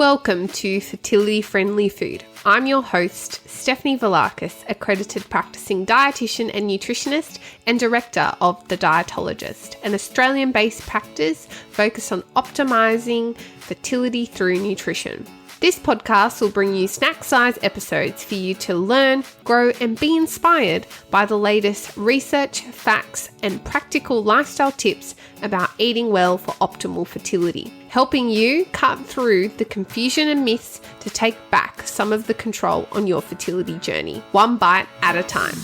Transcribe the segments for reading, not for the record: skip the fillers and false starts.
Welcome to Fertility Friendly Food. I'm your host, Stefanie Valakis, Accredited Practising Dietitian and Nutritionist and Director of the Dietologist, an Australian-based practice focused on optimising fertility through nutrition. This podcast will bring you snack-size episodes for you to learn, grow and be inspired by the latest research, facts and practical lifestyle tips about eating well for optimal fertility, helping you cut through the confusion and myths to take back some of the control on your fertility journey, one bite at a time.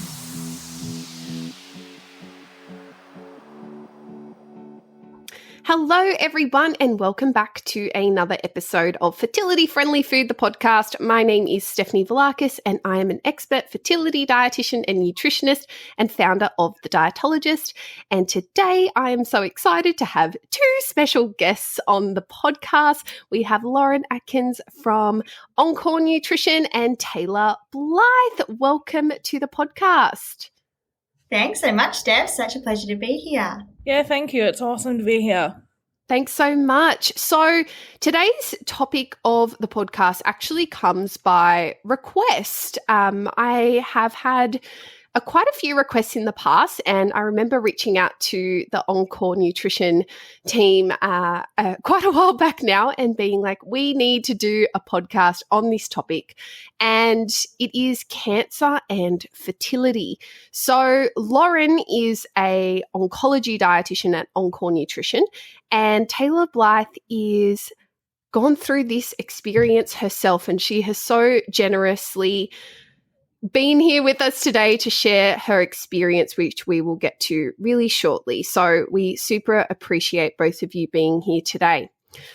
Hello, everyone, and welcome back to another episode of Fertility Friendly Food, the podcast. My name is Stefanie Valakis, and I am an expert fertility dietitian and nutritionist and founder of the Dietologist. And today I am so excited to have two special guests on the podcast. We have Lauren Atkins from OnCore Nutrition and Taylah Blithe. Welcome to the podcast. Thanks so much, Steph. Such a pleasure to be here. Yeah, thank you. It's awesome to be here. Thanks so much. So today's topic of the podcast actually comes by request. I have had quite a few requests in the past, and I remember reaching out to the OnCore Nutrition team quite a while back now and being like, we need to do a podcast on this topic, and it is cancer and fertility. So Lauren is a oncology dietitian at OnCore Nutrition, and Taylah Blithe is gone through this experience herself, and she has so generously been here with us today to share her experience, which we will get to really shortly. So we super appreciate both of you being here today.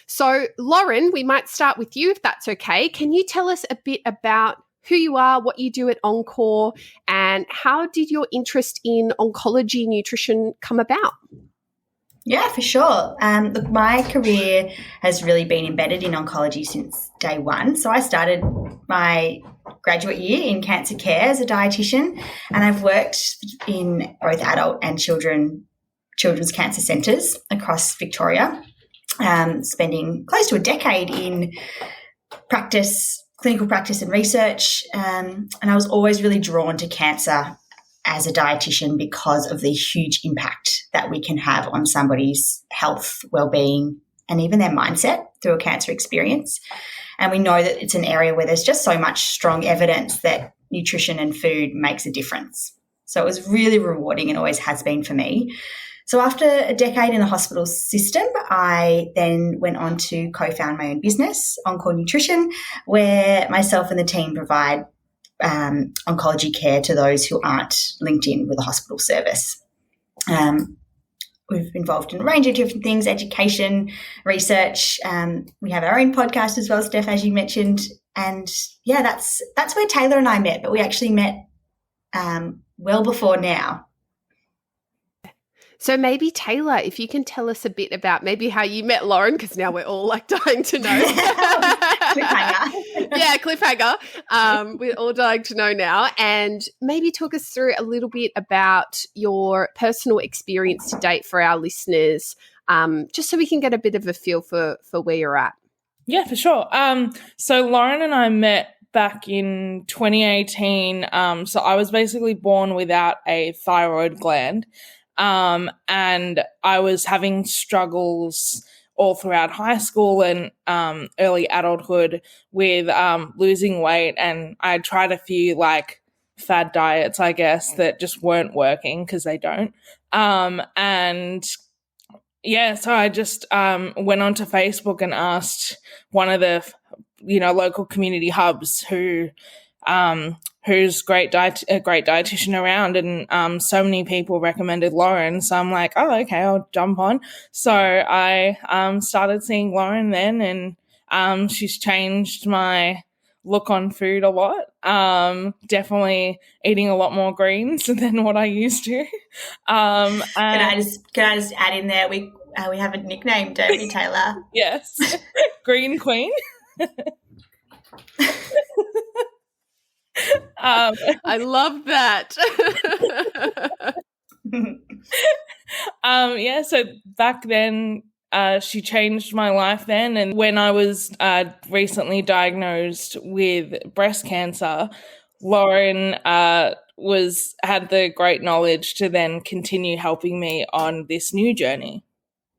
So Lauren, we might start with you if that's okay. Can you tell us a bit about who you are, what you do at OnCore, and how did your interest in oncology nutrition come about? Yeah, for sure. Look, my career has really been embedded in oncology since day one. So I started my graduate year in cancer care as a dietitian, and I've worked in both adult and children's cancer centres across Victoria, spending close to a decade in clinical practice and research, and I was always really drawn to cancer as a dietitian because of the huge impact that we can have on somebody's health, well-being, and even their mindset through a cancer experience. And we know that it's an area where there's just so much strong evidence that nutrition and food makes a difference. So it was really rewarding and always has been for me. So after a decade in the hospital system, I then went on to co-found my own business, OnCore Nutrition, where myself and the team provide oncology care to those who aren't linked in with a hospital service. We've involved in a range of different things, education, research. We have our own podcast as well, Steph, as you mentioned. And yeah, that's where Taylah and I met, but we actually met well before now. So maybe Taylah, if you can tell us a bit about maybe how you met Lauren, because now we're all like dying to know. Cliffhanger. Yeah, cliffhanger. We're all dying to know now, and maybe talk us through a little bit about your personal experience to date for our listeners, just so we can get a bit of a feel for where you're at. Yeah, for sure. So Lauren and I met back in 2018. So I was basically born without a thyroid gland. And I was having struggles all throughout high school and early adulthood with losing weight, and I tried a few like fad diets, I guess, that just weren't working because they don't. And yeah, so I just went onto Facebook and asked one of the local community hubs who's a great dietitian around, and so many people recommended Lauren. So I'm like, oh, okay, I'll jump on. So I started seeing Lauren then, and she's changed my look on food a lot. Definitely eating a lot more greens than what I used to. Can I just add in there, we have a nickname, don't we, Taylah? Yes, Green Queen. I love that. So back then she changed my life then. And when I was recently diagnosed with breast cancer, Lauren had the great knowledge to then continue helping me on this new journey.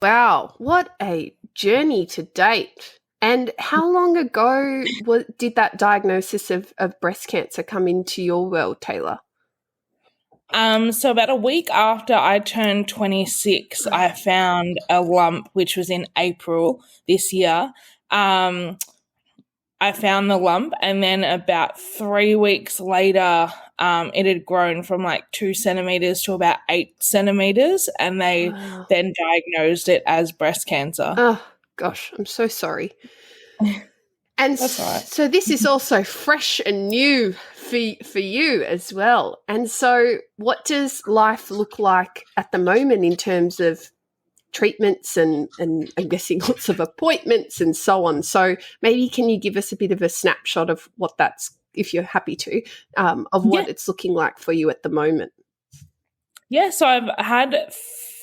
Wow, what a journey to date. And how long ago did that diagnosis of breast cancer come into your world, Taylah? So about a week after I turned 26, I found a lump, which was in April this year. I found the lump, and then about 3 weeks later, it had grown from like 2 centimeters to about 8 centimeters, and they then diagnosed it as breast cancer. Oh, gosh, I'm so sorry. And That's all right. So this is also fresh and new for you as well. And so what does life look like at the moment in terms of treatments and I'm guessing lots of appointments and so on? So maybe can you give us a bit of a snapshot of what that's, if you're happy to, of what it's looking like for you at the moment? Yeah, so I've had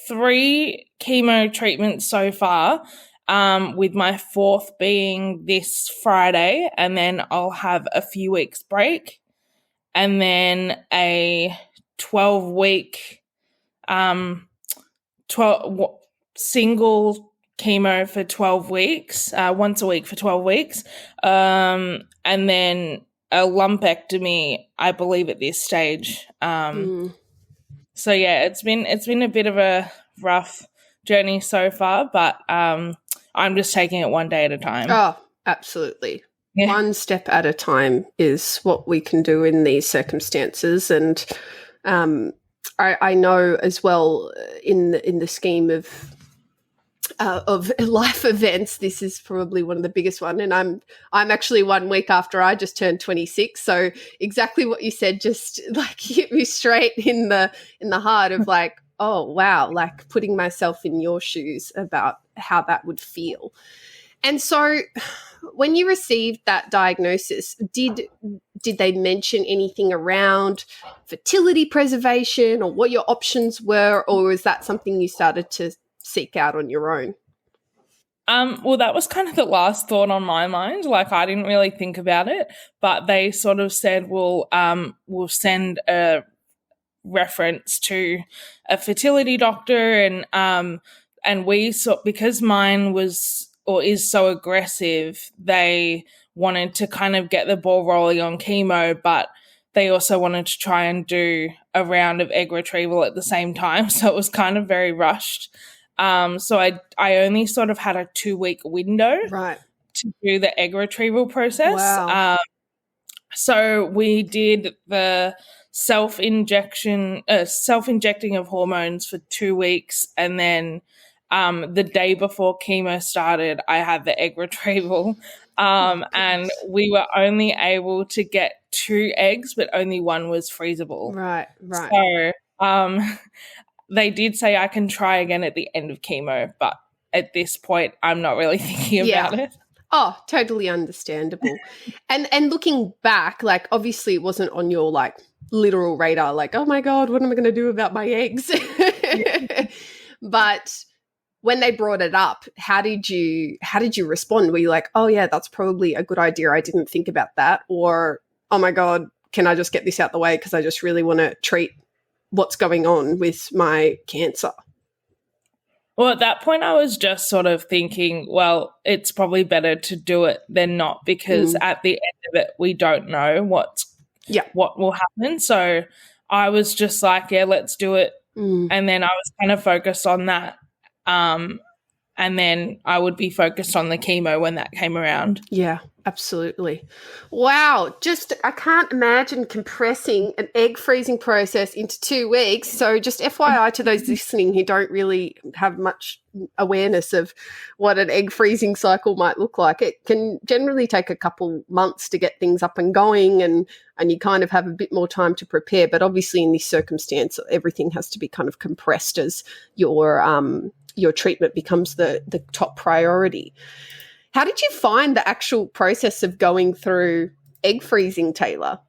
3 chemo treatments so far, with my 4th being this Friday, and then I'll have a few weeks break, and then a 12-week single chemo for 12 weeks, once a week for 12 weeks, and then a lumpectomy, I believe, at this stage. So yeah, it's been a bit of a rough journey so far, but I'm just taking it one day at a time. Oh, absolutely. Yeah. One step at a time is what we can do in these circumstances. And I know as well in the scheme of life events, this is probably one of the biggest one. And I'm actually 1 week after I just turned 26. So exactly what you said just like hit me straight in the heart of like, oh, wow, like putting myself in your shoes about how that would feel. And so when you received that diagnosis, did they mention anything around fertility preservation or what your options were, or was that something you started to seek out on your own? Well, that was kind of the last thought on my mind. Like, I didn't really think about it, but they sort of said, we'll send a reference to a fertility doctor, and we because mine was or is so aggressive, they wanted to kind of get the ball rolling on chemo, but they also wanted to try and do a round of egg retrieval at the same time. So it was kind of very rushed. So I only sort of had a 2-week window to do the egg retrieval process. Wow. So we did the self-injecting of hormones for 2 weeks, and then the day before chemo started, I had the egg retrieval, and we were only able to get 2 eggs, but only 1 was freezable. Right. So they did say I can try again at the end of chemo, but at this point, I'm not really thinking about it. Oh, totally understandable. And looking back, like obviously it wasn't on your like literal radar, like, oh my God, what am I going to do about my eggs? But when they brought it up, how did you respond? Were you like, oh yeah, that's probably a good idea, I didn't think about that? Or, oh my God, can I just get this out the way because I just really want to treat what's going on with my cancer? Well, at that point, I was just sort of thinking, well, it's probably better to do it than not, because at the end of it, we don't know what will happen. So I was just like, yeah, let's do it. And then I was kind of focused on that. And then I would be focused on the chemo when that came around. Yeah, absolutely. Wow. Just, I can't imagine compressing an egg freezing process into 2 weeks. So just FYI to those listening who don't really have much awareness of what an egg freezing cycle might look like, it can generally take a couple months to get things up and going, and you kind of have a bit more time to prepare. But obviously in this circumstance, everything has to be kind of compressed as your treatment becomes the top priority. How did you find the actual process of going through egg freezing, Taylah?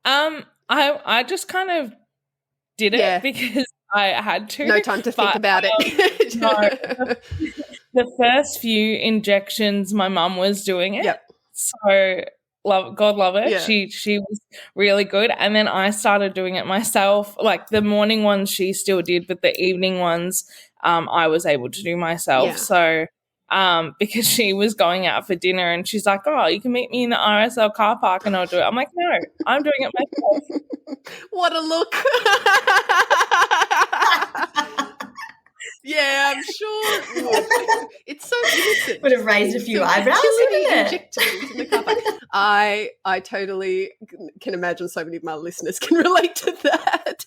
I just kind of did it because I had to. No time to think about it. No, the first few injections, my mum was doing it. Yep. So God love her. Yeah. She was really good. And then I started doing it myself. Like the morning ones she still did, but the evening ones I was able to do myself. Yeah. So because she was going out for dinner and she's like, oh, you can meet me in the RSL car park and I'll do it. I'm like, no, I'm doing it myself. What a look. Yeah, I'm sure it would. It's so innocent. Would have raised a few eyebrows, wouldn't it? Injectables in the car park. I totally can imagine so many of my listeners can relate to that.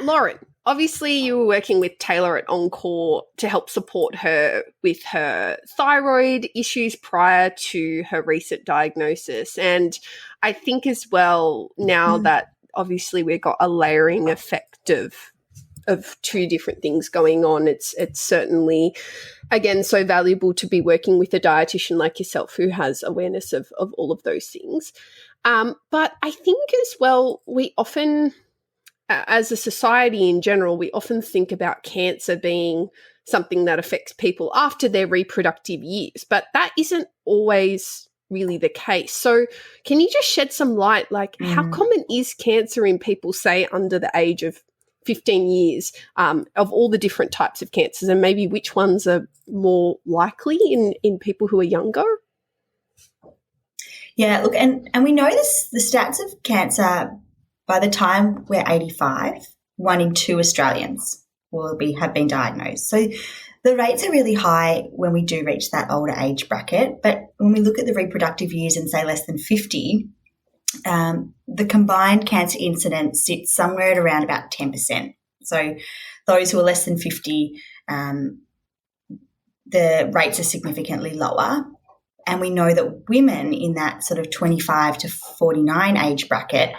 Lauren, obviously you were working with Taylah at OnCore to help support her with her thyroid issues prior to her recent diagnosis. And I think as well now that obviously we've got a layering effect of two different things going on, it's certainly, again, so valuable to be working with a dietitian like yourself who has awareness of all of those things. But I think as well, we often, as a society in general, we often think about cancer being something that affects people after their reproductive years, but that isn't always really the case. So can you just shed some light, like how common is cancer in people, say, under the age of 15 years, of all the different types of cancers, and maybe which ones are more likely in people who are younger? Yeah, look, and we know this, the stats of cancer, by the time we're 85, 1 in 2 Australians have been diagnosed. So the rates are really high when we do reach that older age bracket. But when we look at the reproductive years and say less than 50, the combined cancer incidence sits somewhere at around about 10%. So those who are less than 50, the rates are significantly lower. And we know that women in that sort of 25 to 49 age bracket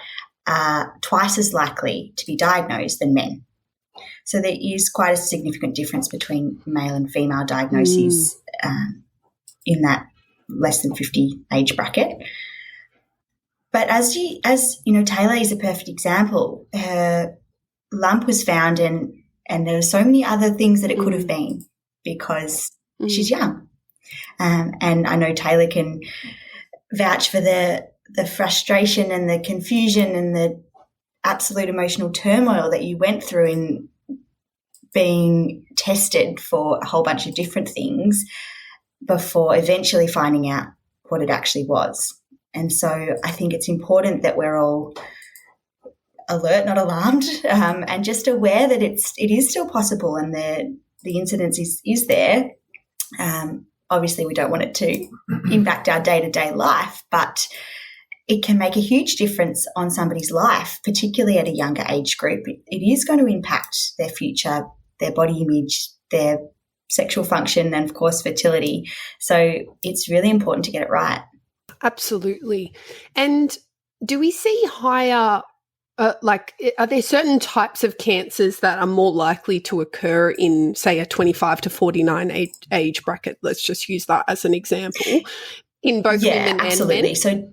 are twice as likely to be diagnosed than men. So there is quite a significant difference between male and female diagnoses in that less than 50 age bracket. But as you know, Taylah is a perfect example. Her lump was found and there are so many other things that it could have been because she's young. And I know Taylah can vouch for the frustration and the confusion and the absolute emotional turmoil that you went through in being tested for a whole bunch of different things before eventually finding out what it actually was. And so I think it's important that we're all alert, not alarmed, and just aware that it is still possible and the incidence is there. Obviously, we don't want it to impact our day-to-day life, but it can make a huge difference on somebody's life, particularly at a younger age group. It is going to impact their future, their body image, their sexual function, and, of course, fertility. So it's really important to get it right. Absolutely. And do we see higher, are there certain types of cancers that are more likely to occur in, say, a 25 to 49 age bracket? Let's just use that as an example, in both women absolutely. and men. So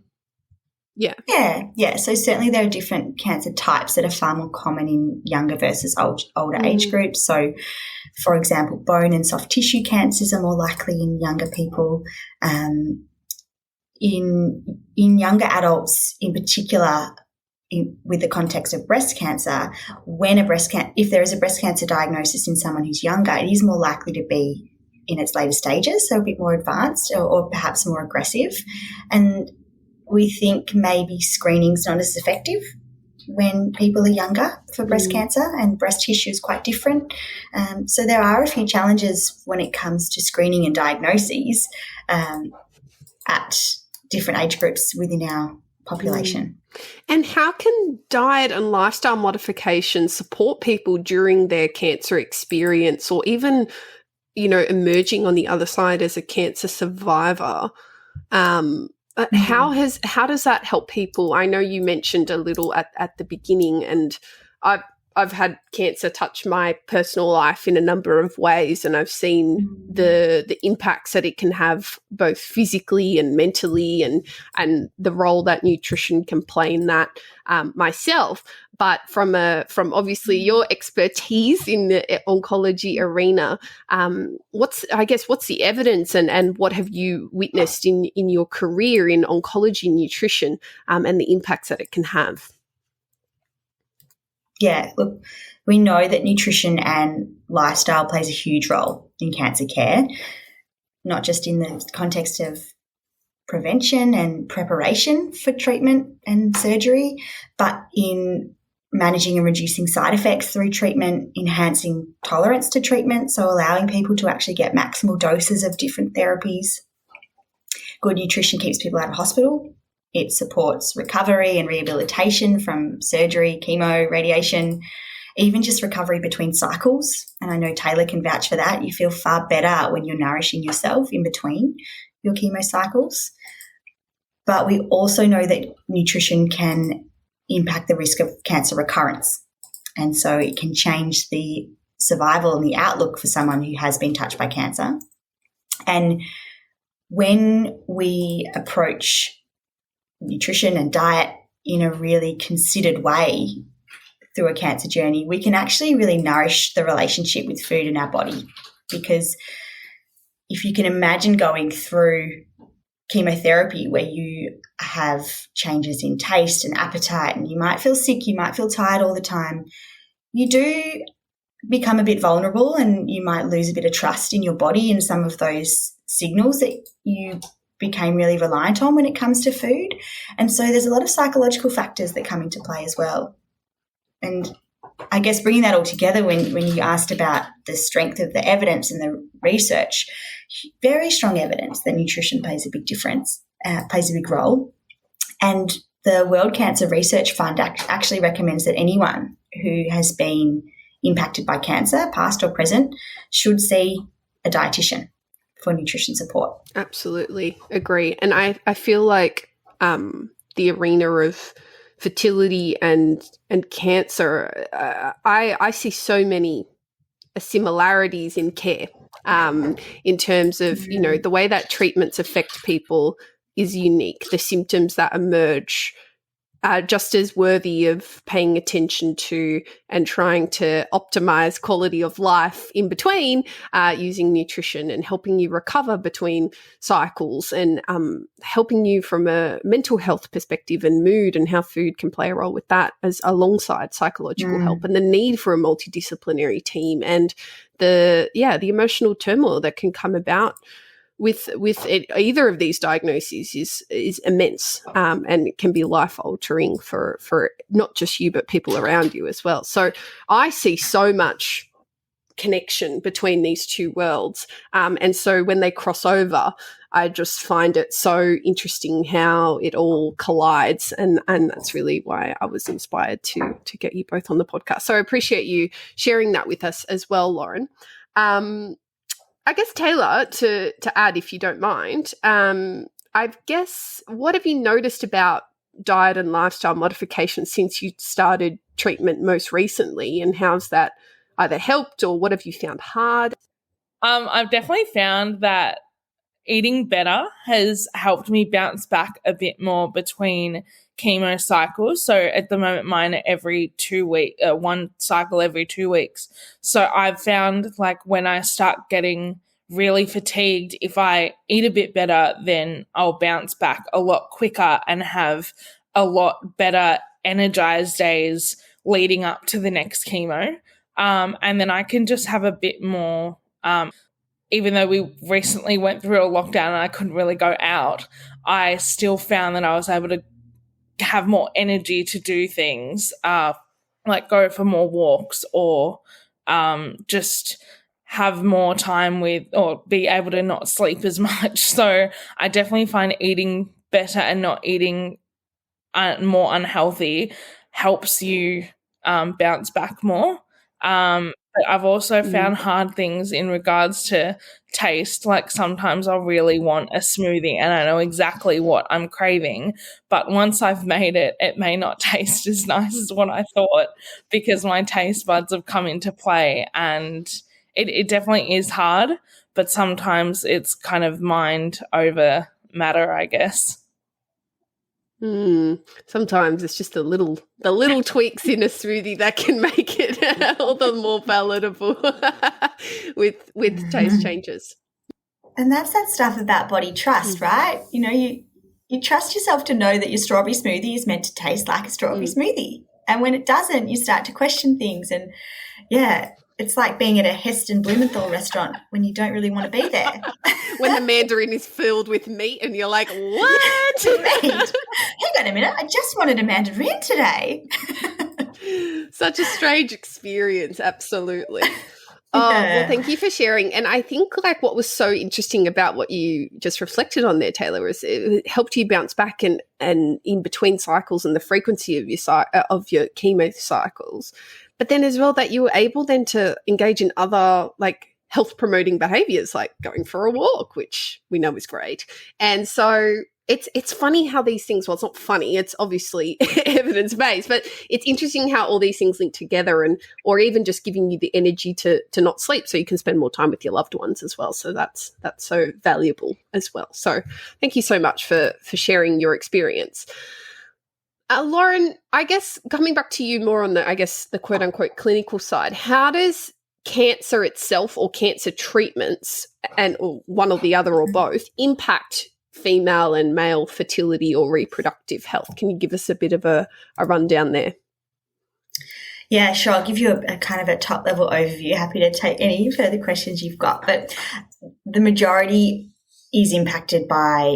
Yeah. So certainly there are different cancer types that are far more common in younger versus older age groups. So, for example, bone and soft tissue cancers are more likely in younger people. In younger adults in particular, with the context of breast cancer, if there is a breast cancer diagnosis in someone who's younger, it is more likely to be in its later stages, so a bit more advanced or perhaps more aggressive. And we think maybe screening's not as effective when people are younger for breast cancer, and breast tissue is quite different. So there are a few challenges when it comes to screening and diagnoses at different age groups within our population. And how can diet and lifestyle modification support people during their cancer experience, or even, emerging on the other side as a cancer survivor? How does that help people? I know you mentioned a little at the beginning, and I've had cancer touch my personal life in a number of ways, and I've seen the impacts that it can have both physically and mentally, and the role that nutrition can play in that myself. But from obviously your expertise in the oncology arena, what's the evidence and what have you witnessed in your career in oncology nutrition and the impacts that it can have? Yeah, look, we know that nutrition and lifestyle plays a huge role in cancer care, not just in the context of prevention and preparation for treatment and surgery, but in managing and reducing side effects through treatment, enhancing tolerance to treatment, so allowing people to actually get maximal doses of different therapies. Good nutrition keeps people out of hospital. It supports recovery and rehabilitation from surgery, chemo, radiation, even just recovery between cycles. And I know Taylah can vouch for that. You feel far better when you're nourishing yourself in between your chemo cycles. But we also know that nutrition can impact the risk of cancer recurrence. And so it can change the survival and the outlook for someone who has been touched by cancer. And when we approach nutrition and diet in a really considered way through a cancer journey, we can actually really nourish the relationship with food in our body. Because if you can imagine going through chemotherapy where you have changes in taste and appetite, and you might feel sick, you might feel tired all the time, you do become a bit vulnerable and you might lose a bit of trust in your body and some of those signals that you became really reliant on when it comes to food. And so there's a lot of psychological factors that come into play as well. And I guess bringing that all together, when you asked about the strength of the evidence and the research, very strong evidence that nutrition plays a big difference, plays a big role. And the World Cancer Research Fund actually recommends that anyone who has been impacted by cancer, past or present, should see a dietitian for nutrition support. Absolutely agree. And I feel like the arena of fertility and cancer, I see so many similarities in care in terms of, the way that treatments affect people is unique. The symptoms that emerge are just as worthy of paying attention to and trying to optimize quality of life in between, using nutrition and helping you recover between cycles, and helping you from a mental health perspective and mood, and how food can play a role with that as alongside psychological help, and the need for a multidisciplinary team, and the emotional turmoil that can come about with either of these diagnoses is immense, and it can be life altering for not just you but people around you as well. So I see so much connection between these two worlds, and so when they cross over, I just find it so interesting how it all collides, and that's really why I was inspired to get you both on the podcast. So I appreciate you sharing that with us as well, Lauren. I guess, Taylah, to add, if you don't mind, I guess, what have you noticed about diet and lifestyle modification since you started treatment most recently, and how's that either helped, or what have you found hard? I've definitely found that eating better has helped me bounce back a bit more between chemo cycles. So at the moment, mine are every 2 weeks, one cycle every 2 weeks. So I've found, like, when I start getting really fatigued, if I eat a bit better, then I'll bounce back a lot quicker and have a lot better energized days leading up to the next chemo. And then I can just have a bit more, even though we recently went through a lockdown and I couldn't really go out, I still found that I was able to have more energy to do things, like go for more walks, or just have more time with, or be able to not sleep as much. So I definitely find eating better and not eating more unhealthy helps you bounce back more. But I've also found hard things in regards to taste. Like sometimes I'll really want a smoothie and I know exactly what I'm craving. But once I've made it, it may not taste as nice as what I thought because my taste buds have come into play. And it definitely is hard, but sometimes it's kind of mind over matter, I guess. Sometimes it's just the little tweaks in a smoothie that can make it all the more palatable with taste changes. And that's that stuff about body trust, right? You know, you trust yourself to know that your strawberry smoothie is meant to taste like a strawberry smoothie. And when it doesn't, you start to question things. And yeah, it's like being at a Heston Blumenthal restaurant when you don't really want to be there. When the mandarin is filled with meat and you're like, what? Hang on a minute, I just wanted a mandarin today. Such a strange experience, absolutely. Well, thank you for sharing. And I think like what was so interesting about what you just reflected on there, Taylah, is it helped you bounce back and in between cycles and the frequency of your chemo cycles. But then as well that you were able then to engage in other like health promoting behaviors like going for a walk, which we know is great. And so it's funny how these things, well, it's not funny, it's obviously evidence-based, but it's interesting how all these things link together or even just giving you the energy to not sleep so you can spend more time with your loved ones as well. So that's so valuable as well. So thank you so much for sharing your experience. Lauren, I guess coming back to you more on the quote unquote clinical side, how does cancer itself or cancer treatments or one or the other or both impact female and male fertility or reproductive health? Can you give us a bit of a rundown there? Yeah, sure. I'll give you a kind of a top level overview. Happy to take any further questions you've got. But the majority is impacted by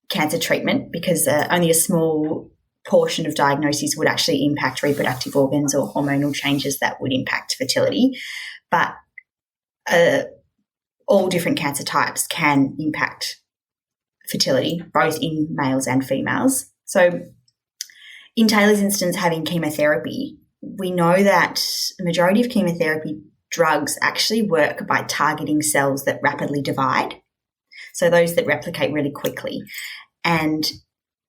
cancer treatment because only a small portion of diagnoses would actually impact reproductive organs or hormonal changes that would impact fertility. But all different cancer types can impact fertility, both in males and females. So in Taylor's instance, having chemotherapy, we know that the majority of chemotherapy drugs actually work by targeting cells that rapidly divide, so those that replicate really quickly. And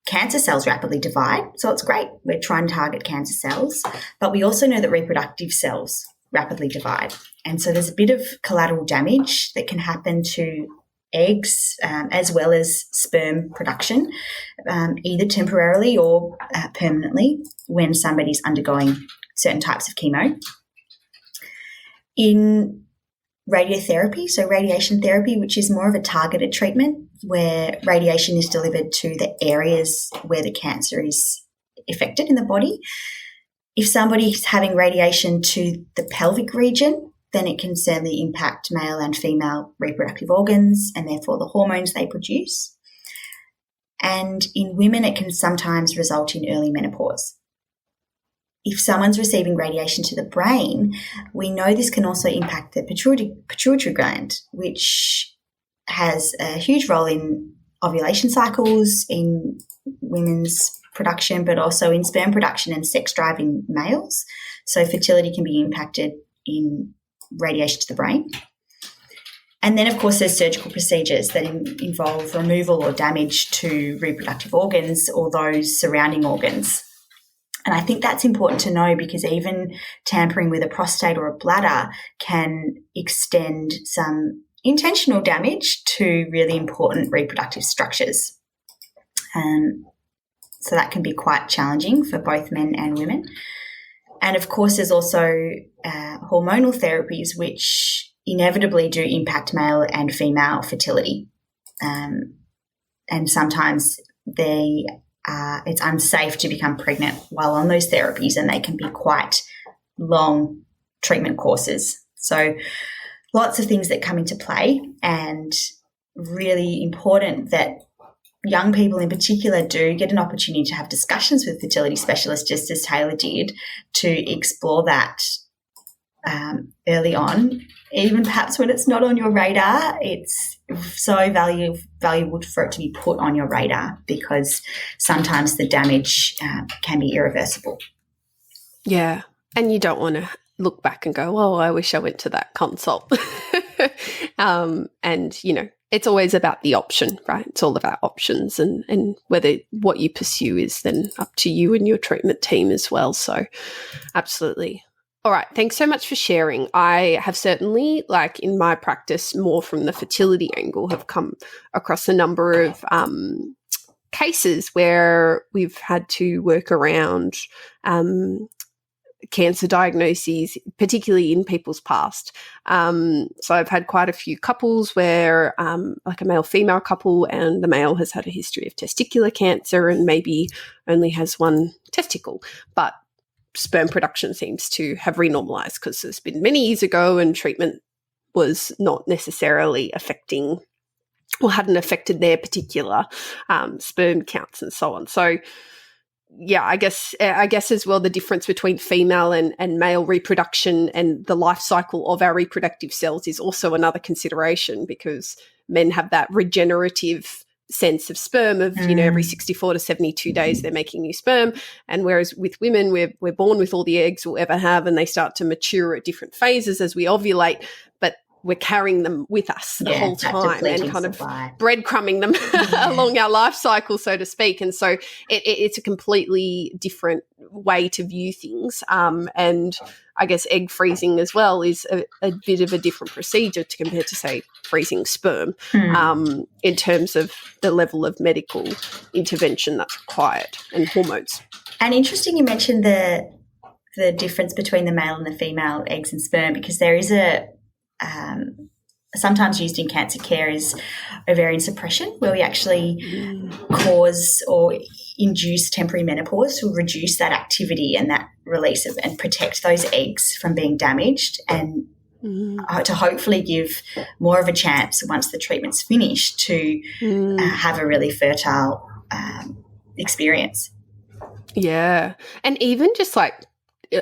cancer cells rapidly divide, so it's great. We're trying to target cancer cells, but we also know that reproductive cells rapidly divide. And so there's a bit of collateral damage that can happen to eggs as well as sperm production, either temporarily or permanently when somebody's undergoing certain types of chemo. In radiotherapy, so radiation therapy, which is more of a targeted treatment where radiation is delivered to the areas where the cancer is affected in the body. If somebody's having radiation to the pelvic region, then it can certainly impact male and female reproductive organs and therefore the hormones they produce. And in women, it can sometimes result in early menopause. If someone's receiving radiation to the brain, we know this can also impact the pituitary gland, which has a huge role in ovulation cycles, in women's production, but also in sperm production and sex drive in males. So fertility can be impacted in radiation to the brain. And then, of course, there's surgical procedures that involve removal or damage to reproductive organs or those surrounding organs. And I think that's important to know because even tampering with a prostate or a bladder can extend some intentional damage to really important reproductive structures. So that can be quite challenging for both men and women. And, of course, there's also hormonal therapies which inevitably do impact male and female fertility. And sometimes it's unsafe to become pregnant while on those therapies, and they can be quite long treatment courses. So lots of things that come into play, and really important that young people in particular do get an opportunity to have discussions with fertility specialists, just as Taylah did, to explore that early on, even perhaps when it's not on your radar. It's so valuable for it to be put on your radar because sometimes the damage can be irreversible. Yeah, and you don't want to look back and go, oh, I wish I went to that consult. And, it's always about the option, right? It's all about options and whether what you pursue is then up to you and your treatment team as well. So absolutely. All right. Thanks so much for sharing. I have certainly, in my practice, more from the fertility angle, have come across a number of cases where we've had to work around cancer diagnoses, particularly in people's past. So I've had quite a few couples where like a male-female couple, and the male has had a history of testicular cancer and maybe only has one testicle, but sperm production seems to have renormalized because it's been many years ago and treatment was not necessarily affecting or hadn't affected their particular sperm counts and so on. So yeah, I guess as well, the difference between female and male reproduction and the life cycle of our reproductive cells is also another consideration, because men have that regenerative sense of sperm of, every 64 to 72 days they're making new sperm. And whereas with women, we're born with all the eggs we'll ever have, and they start to mature at different phases as we ovulate, but we're carrying them with us the whole time and kind of breadcrumbing them along our life cycle, so to speak. And so it's a completely different way to view things. And I guess egg freezing as well is a bit of a different procedure to compare to, say, freezing sperm in terms of the level of medical intervention that's required and hormones. And interesting you mentioned the difference between the male and the female eggs and sperm, because there is sometimes used in cancer care is ovarian suppression, where we actually cause or induce temporary menopause to reduce that activity and that release of, and protect those eggs from being damaged, and to hopefully give more of a chance once the treatment's finished to have a really fertile experience. Yeah. And even just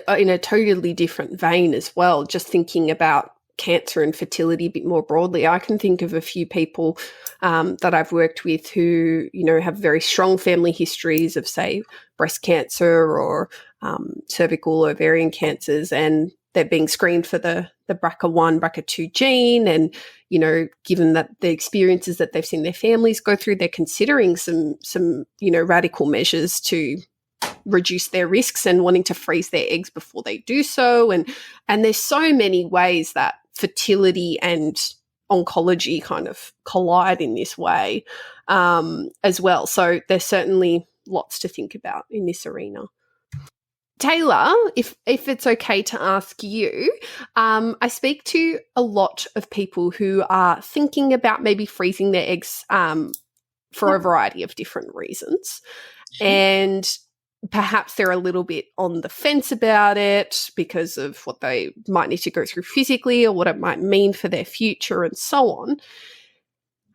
in a totally different vein as well, just thinking about cancer and fertility a bit more broadly, I can think of a few people that I've worked with who, have very strong family histories of, say, breast cancer or cervical ovarian cancers, and they're being screened for the BRCA1, BRCA2 gene. And, given that the experiences that they've seen their families go through, they're considering some radical measures to reduce their risks and wanting to freeze their eggs before they do so. And there's so many ways that fertility and oncology kind of collide in this way as well. So there's certainly lots to think about in this arena. Taylah, if it's okay to ask you, I speak to a lot of people who are thinking about maybe freezing their eggs for a variety of different reasons. And perhaps they're a little bit on the fence about it because of what they might need to go through physically or what it might mean for their future and so on.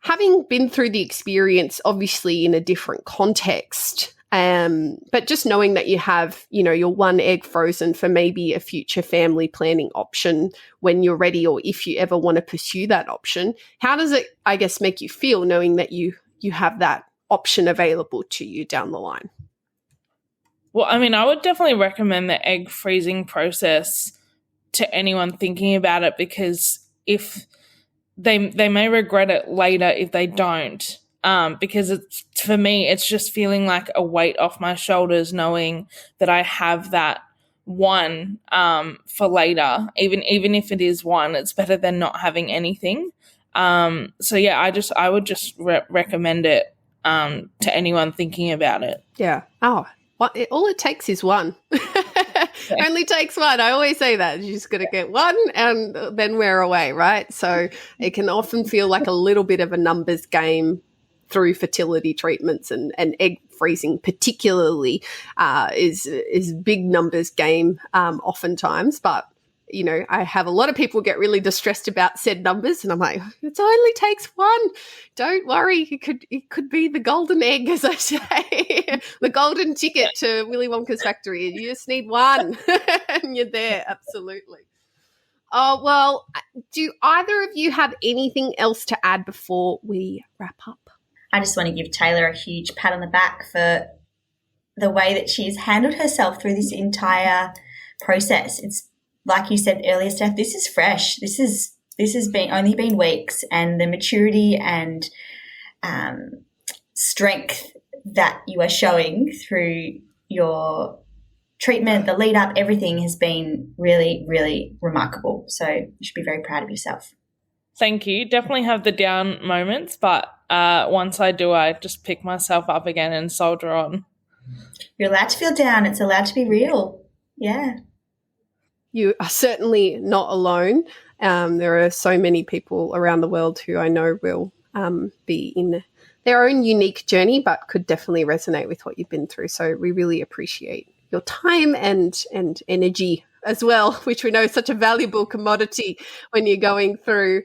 Having been through the experience, obviously in a different context, but just knowing that you have, your one egg frozen for maybe a future family planning option when you're ready, or if you ever want to pursue that option, how does it, I guess, make you feel knowing that you have that option available to you down the line? Well, I would definitely recommend the egg freezing process to anyone thinking about it, because if they may regret it later if they don't, because for me, it's just feeling like a weight off my shoulders knowing that I have that one for later. Even if it is one, it's better than not having anything. So yeah, I would just recommend it to anyone thinking about it. Yeah. Oh. All it takes is one. Only takes one. I always say that. You just got to get one and then we're away, right? So it can often feel like a little bit of a numbers game through fertility treatments, and egg freezing particularly is big numbers game oftentimes. But, I have a lot of people get really distressed about said numbers, and I'm like, it only takes one. Don't worry. It could be the golden egg, as I say, the golden ticket to Willy Wonka's factory. You just need one and you're there. Absolutely. Oh, well, do either of you have anything else to add before we wrap up? I just want to give Taylah a huge pat on the back for the way that she's handled herself through this entire process. It's like you said earlier, Steph, this is fresh. This has only been weeks, and the maturity and strength that you are showing through your treatment, the lead up, everything has been really, really remarkable. So you should be very proud of yourself. Thank you. Definitely have the down moments, but once I do, I just pick myself up again and soldier on. You're allowed to feel down. It's allowed to be real. Yeah. You are certainly not alone. There are so many people around the world who I know will be in their own unique journey, but could definitely resonate with what you've been through. So we really appreciate your time and energy as well, which we know is such a valuable commodity when you're going through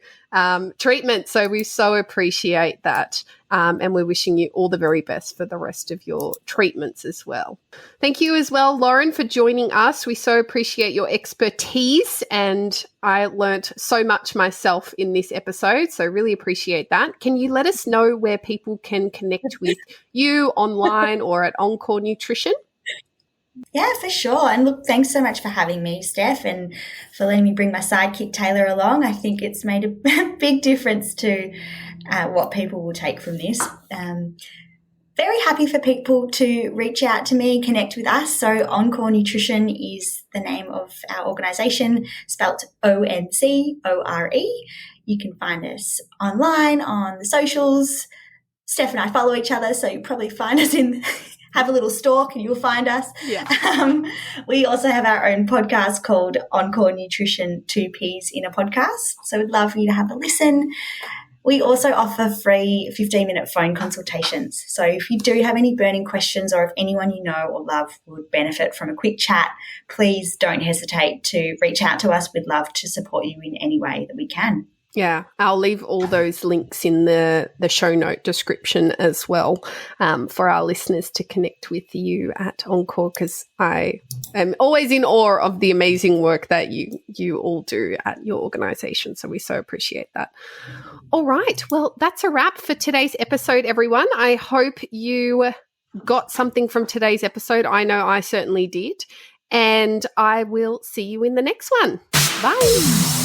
treatment. So we so appreciate that. And we're wishing you all the very best for the rest of your treatments as well. Thank you as well, Lauren, for joining us. We so appreciate your expertise, and I learnt so much myself in this episode, so really appreciate that. Can you let us know where people can connect with you online or at OnCore Nutrition? Yeah, for sure. And look, thanks so much for having me, Steph, and for letting me bring my sidekick Taylah along. I think it's made a big difference to what people will take from this. Very happy for people to reach out to me, connect with us. So OnCore Nutrition is the name of our organisation, spelt OnCore. You can find us online on the socials. Steph and I follow each other, so you'll probably find us have a little stalk and you'll find us. Yeah. We also have our own podcast called OnCore Nutrition, 2 Ps in a podcast. So we'd love for you to have a listen. We also offer free 15-minute phone consultations. So if you do have any burning questions, or if anyone you know or love would benefit from a quick chat, please don't hesitate to reach out to us. We'd love to support you in any way that we can. Yeah, I'll leave all those links in the show note description as well for our listeners to connect with you at OnCore, because I am always in awe of the amazing work that you all do at your organisation. So we so appreciate that. All right, well, that's a wrap for today's episode, everyone. I hope you got something from today's episode. I know I certainly did. And I will see you in the next one. Bye.